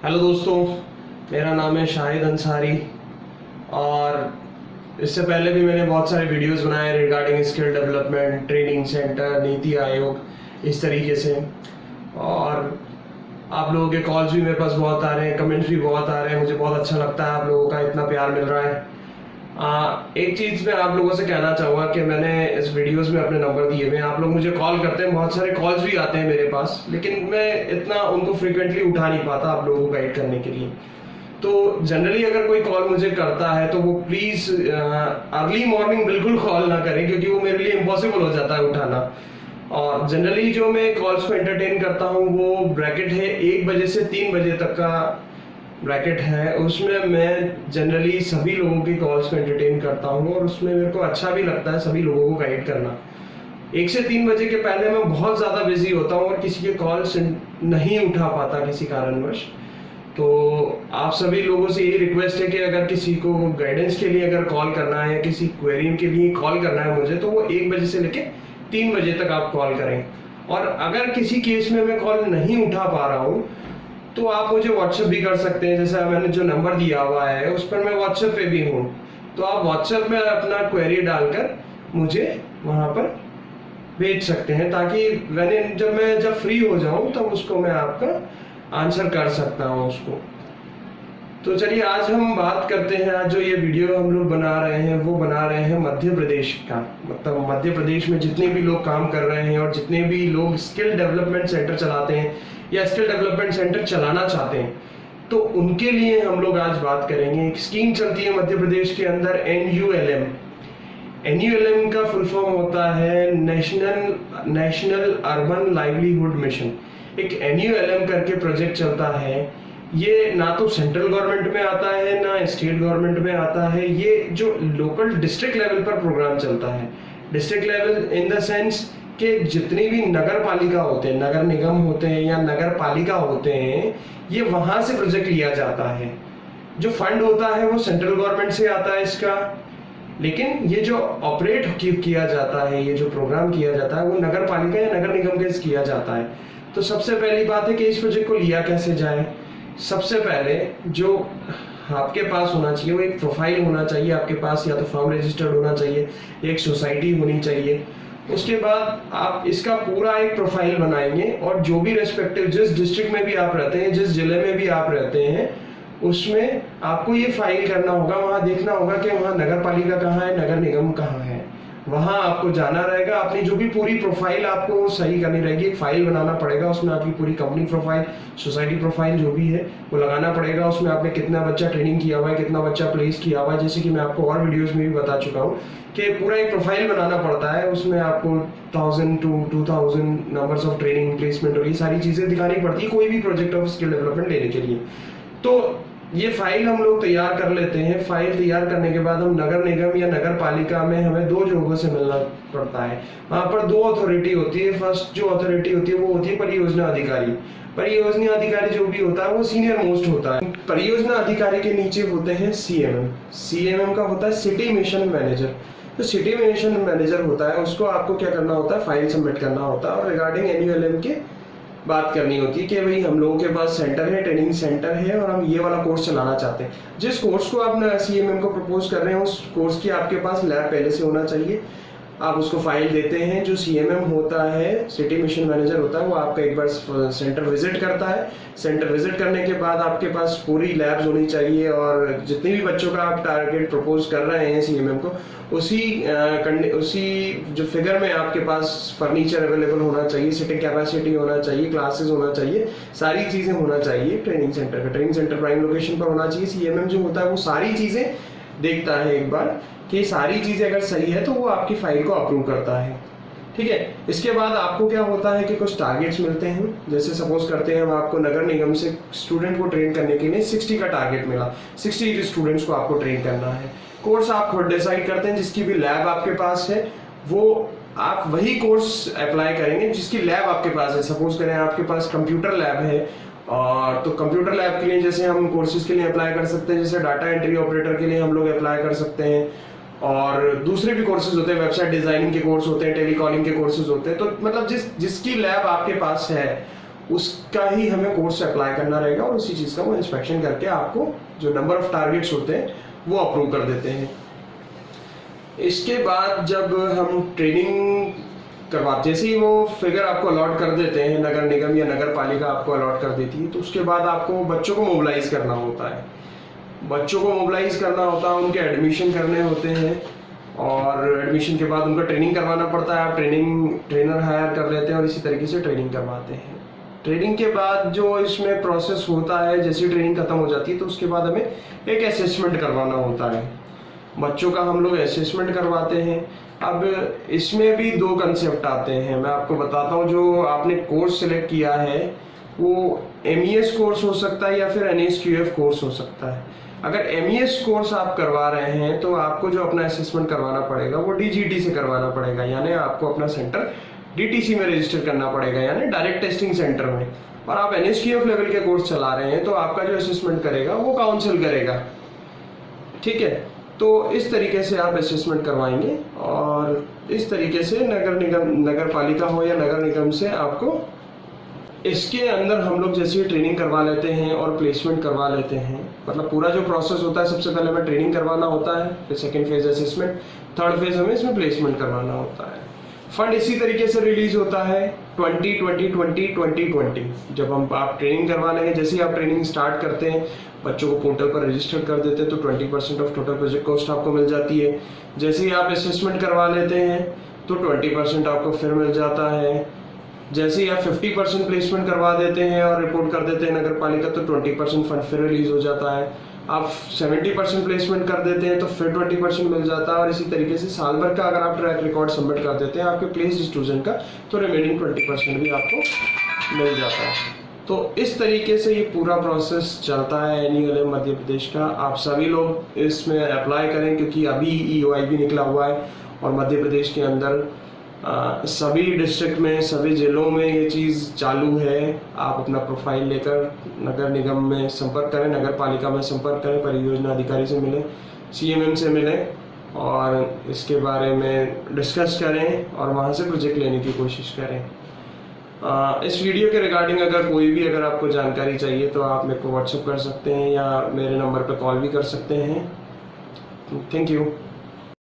Hello दोस्तों, मेरा नाम है शाहिद अंसारी। और इससे पहले भी मैंने बहुत सारे वीडियोस बनाए regarding skill development, training centre, NITI Aayog, इस तरीके से। और आप लोगों के कॉल्स भी मेरे पास बहुत आ रहे हैं, कमेंट्स भी बहुत आ रहे हैं। मुझे बहुत अच्छा लगता है, आप लोगों का इतना प्यार मिल रहा है। एक चीज़ मैं आप लोगों से कहना चाहूँगा कि मैंने इस वीडियोस में अपने नंबर दिए हुए हैं। आप लोग मुझे कॉल करते हैं, बहुत सारे कॉल्स भी आते हैं मेरे पास, लेकिन मैं इतना उनको फ्रिक्वेंटली उठा नहीं पाता आप लोगों को गाइड करने के लिए। तो जनरली अगर कोई कॉल मुझे करता है तो वो प्लीज़ अर्ली मॉर्निंग बिल्कुल कॉल ना करें, क्योंकि वो मेरे लिए इम्पॉसिबल हो जाता है उठाना। और जनरली जो मैं कॉल्स को एंटरटेन करता हूँ वो ब्रैकेट है 1 बजे से 3 बजे तक का ब्रैकेट है। उसमें मैं जनरली सभी लोगों की कॉल्स को एंटरटेन करता हूँ और उसमें मेरे को अच्छा भी लगता है सभी लोगों को गाइड करना। 1 से 3 बजे के पहले मैं बहुत ज़्यादा बिजी होता हूँ और किसी के कॉल्स नहीं उठा पाता किसी कारणवश। तो आप सभी लोगों से यही रिक्वेस्ट है कि अगर किसी को गाइडेंस के लिए अगर कॉल करना है, किसी क्वेरी के लिए कॉल करना है मुझे, तो वो 1 बजे से लेके 3 बजे तक आप कॉल करें। और अगर किसी केस में मैं कॉल नहीं उठा पा रहा हूँ तो आप मुझे व्हाट्सएप भी कर सकते हैं। जैसा मैंने जो नंबर दिया हुआ है उस पर मैं व्हाट्सएप पे भी हूँ, तो आप व्हाट्सएप में अपना क्वेरी डालकर मुझे वहाँ पर भेज सकते हैं, ताकि जब फ्री हो जाऊँ तब उसको मैं आपका आंसर कर सकता हूँ उसको। तो चलिए आज हम बात करते हैं। आज जो ये वीडियो हम लोग बना रहे हैं वो बना रहे हैं मध्य प्रदेश का। मतलब मध्य प्रदेश में जितने भी लोग काम कर रहे हैं और जितने भी लोग स्किल डेवलपमेंट सेंटर चलाते हैं या स्किल डेवलपमेंट सेंटर चलाना चाहते हैं, तो उनके लिए हम लोग आज बात करेंगे। एक स्कीम चलती है मध्य प्रदेश के अंदर, NULM। NULM का फुल फॉर्म होता है नेशनल अर्बन लाइवलीहुड मिशन। एक NULM करके प्रोजेक्ट चलता है। ये ना तो सेंट्रल गवर्नमेंट में आता है ना स्टेट गवर्नमेंट में आता है। ये जो लोकल डिस्ट्रिक्ट लेवल पर प्रोग्राम चलता है, district level in the sense कि जितनी भी नगर पालिका होते हैं, नगर निगम होते हैं या नगर पालिका होते हैं, ये वहां से प्रोजेक्ट लिया जाता है। जो फंड होता है वो सेंट्रल गवर्नमेंट से आता है इसका, लेकिन ये जो ऑपरेट किया जाता है, ये जो प्रोग्राम किया जाता है वो नगर पालिका या नगर निगम के किया जाता है। तो सबसे पहली बात है कि इस प्रोजेक्ट को लिया कैसे जाए। सबसे पहले जो आपके पास होना चाहिए वो एक प्रोफाइल होना चाहिए आपके पास, या तो फॉर्म रजिस्टर्ड होना चाहिए, एक सोसाइटी होनी चाहिए। उसके बाद आप इसका पूरा एक प्रोफाइल बनाएंगे और जो भी रेस्पेक्टिव जिस डिस्ट्रिक्ट में भी आप रहते हैं, जिस जिले में भी आप रहते हैं, उसमें आपको ये फाइल करना होगा। वहाँ देखना होगा कि वहाँ नगर पालिका कहाँ है, नगर निगम कहाँ है, वहाँ आपको जाना रहेगा। अपनी जो भी पूरी प्रोफाइल आपको सही करनी रहेगी, एक फाइल बनाना पड़ेगा, उसमें आपकी पूरी कंपनी प्रोफाइल, सोसाइटी प्रोफाइल जो भी है वो लगाना पड़ेगा। उसमें आपने कितना बच्चा ट्रेनिंग किया हुआ है, कितना बच्चा प्लेस किया हुआ है, जैसे कि मैं आपको और वीडियोस में भी बता चुका हूँ कि पूरा एक प्रोफाइल बनाना पड़ता है। उसमें आपको 1000 to 2000 numbers of training, placement और ये सारी चीज़ें दिखानी पड़ती है कोई भी प्रोजेक्ट ऑफ स्किल डेवलपमेंट लेने के लिए। तो ये फाइल हम लोग तैयार कर लेते हैं। फाइल तैयार करने के बाद हम नगर निगम या नगर पालिका में हमें 2 जगहों से मिलना पड़ता है। वहाँ पर 2 अथॉरिटी होती है। फर्स्ट जो अथॉरिटी होती है वो होती है परियोजना अधिकारी। परियोजना अधिकारी जो भी होता है वो सीनियर मोस्ट होता है। परियोजना अधिकारी के नीचे होते हैं CMM का होता है सिटी मिशन मैनेजर। तो सिटी मिशन मैनेजर होता है, उसको आपको क्या करना होता है, फाइल सबमिट करना होता है और रिगार्डिंग NULM के बात करनी होती है कि भाई हम लोगों के पास सेंटर है, ट्रेनिंग सेंटर है और हम ये वाला कोर्स चलाना चाहते हैं। जिस कोर्स को आप CMM को प्रपोज कर रहे हैं उस कोर्स की आपके पास लैब पहले से होना चाहिए। आप उसको फाइल देते हैं। जो CMM होता है, सिटी मिशन मैनेजर होता है, वो आपका एक बार सेंटर विजिट करता है। सेंटर विजिट करने के बाद आपके पास पूरी लैब्स होनी चाहिए और जितने भी बच्चों का आप टारगेट प्रपोज कर रहे हैं CMM को, उसी जो फिगर में आपके पास फर्नीचर अवेलेबल होना चाहिए, सिटिंग कैपेसिटी होना चाहिए, क्लासेस होना चाहिए, सारी चीज़ें होना चाहिए। ट्रेनिंग सेंटर प्राइम लोकेशन पर होना चाहिए। CMM जो होता है वो सारी चीज़ें देखता है एक बार कि सारी चीज़ें अगर सही है तो वो आपकी फाइल को अप्रूव करता है। ठीक है। इसके बाद आपको क्या होता है कि कुछ टारगेट्स मिलते हैं। जैसे सपोज करते हैं हम आपको नगर निगम से स्टूडेंट को ट्रेन करने के लिए 60 का टारगेट मिला। 60 स्टूडेंट्स को आपको ट्रेन करना है। कोर्स आप खुद डिसाइड करते हैं। जिसकी भी लैब आपके पास है वो आप वही कोर्स अप्लाई करेंगे जिसकी लैब आपके पास है। सपोज करें आपके पास कंप्यूटर लैब है, और तो कंप्यूटर लैब के लिए जैसे हम कोर्सेज के लिए अप्लाई कर सकते हैं, जैसे डाटा एंट्री ऑपरेटर के लिए हम लोग अप्लाई कर सकते हैं, और दूसरे भी कोर्सेज होते हैं, वेबसाइट डिजाइनिंग के कोर्स होते हैं, टेलीकॉलिंग के कोर्सेज होते हैं। तो मतलब जिसकी लैब आपके पास है उसका ही हमें कोर्स अप्लाई करना रहेगा और उसी चीज़ का वो इंस्पेक्शन करके आपको जो नंबर ऑफ टारगेट्स होते हैं वो अप्रूव कर देते हैं। इसके बाद जब हम ट्रेनिंग करवाते, जैसे ही वो फिगर आपको अलॉट कर देते हैं, नगर निगम या नगर पालिका आपको अलॉट कर देती है, तो उसके बाद आपको बच्चों को मोबिलाइज करना होता है। बच्चों को मोबिलाइज करना होता है, उनके एडमिशन करने होते हैं और एडमिशन के बाद उनका ट्रेनिंग करवाना पड़ता है। आप ट्रेनर हायर कर लेते हैं और इसी तरीके से ट्रेनिंग करवाते हैं। ट्रेनिंग के बाद जो इसमें प्रोसेस होता है, जैसे ट्रेनिंग खत्म हो जाती है तो उसके बाद हमें एक असेसमेंट करवाना होता है। बच्चों का हम लोग असेसमेंट करवाते हैं। अब इसमें भी दो कंसेप्ट आते हैं, मैं आपको बताता हूँ। जो आपने कोर्स सिलेक्ट किया है वो MES कोर्स हो सकता है या फिर NSQF कोर्स हो सकता है। अगर MES कोर्स आप करवा रहे हैं तो आपको जो अपना असेसमेंट करवाना पड़ेगा वो DGT से करवाना पड़ेगा, यानी आपको अपना सेंटर DTC में रजिस्टर करना पड़ेगा, यानी डायरेक्ट टेस्टिंग सेंटर में। और आप NSQF लेवल के कोर्स चला रहे हैं तो आपका जो असेसमेंट करेगा वो काउंसिल करेगा, ठीक है। तो इस तरीके से आप असेसमेंट करवाएंगे और इस तरीके से नगर पालिका हो या नगर निगम से आपको इसके अंदर हम लोग जैसे ट्रेनिंग करवा लेते हैं और प्लेसमेंट करवा लेते हैं। मतलब पूरा जो प्रोसेस होता है, सबसे पहले हमें ट्रेनिंग करवाना होता है, फिर second phase assessment, third phase हमें इसमें प्लेसमेंट करवाना होता है। फंड इसी तरीके से रिलीज होता है 2020 जब आप ट्रेनिंग करवा लेंगे। जैसे ही आप ट्रेनिंग स्टार्ट करते हैं, बच्चों को पोर्टल पर रजिस्टर कर देते हैं तो 20% ऑफ टोटल प्रोजेक्ट कॉस्ट आपको मिल जाती है। जैसे ही आप असेसमेंट करवा लेते हैं तो 20% आपको फिर मिल जाता है। जैसे ही आप 50% प्लेसमेंट करवा देते हैं और रिपोर्ट कर देते हैं नगर पालिका तो 20% फंड फिर रिलीज हो जाता है। आप 70% प्लेसमेंट कर देते हैं तो फिर 20% मिल जाता है। और इसी तरीके से साल भर का अगर आप ट्रैक रिकॉर्ड सबमिट कर देते हैं आपके प्लेस्ड स्टूडेंट का, तो रिमेनिंग 20% भी आपको मिल जाता है। तो इस तरीके से ये पूरा प्रोसेस चलता है एनुअल मध्य प्रदेश का। आप सभी लोग इसमें अप्लाई करें क्योंकि अभी EOI भी निकला हुआ है और मध्य प्रदेश के अंदर सभी डिस्ट्रिक्ट में, सभी जिलों में ये चीज़ चालू है। आप अपना प्रोफाइल लेकर नगर निगम में संपर्क करें, नगर पालिका में संपर्क करें, परियोजना अधिकारी से मिलें, CMM से मिलें और इसके बारे में डिस्कस करें और वहाँ से प्रोजेक्ट लेने की कोशिश करें। इस वीडियो के रिगार्डिंग अगर आपको जानकारी चाहिए तो आप मेरे को व्हाट्सएप कर सकते हैं या मेरे नंबर पर कॉल भी कर सकते हैं। Thank you.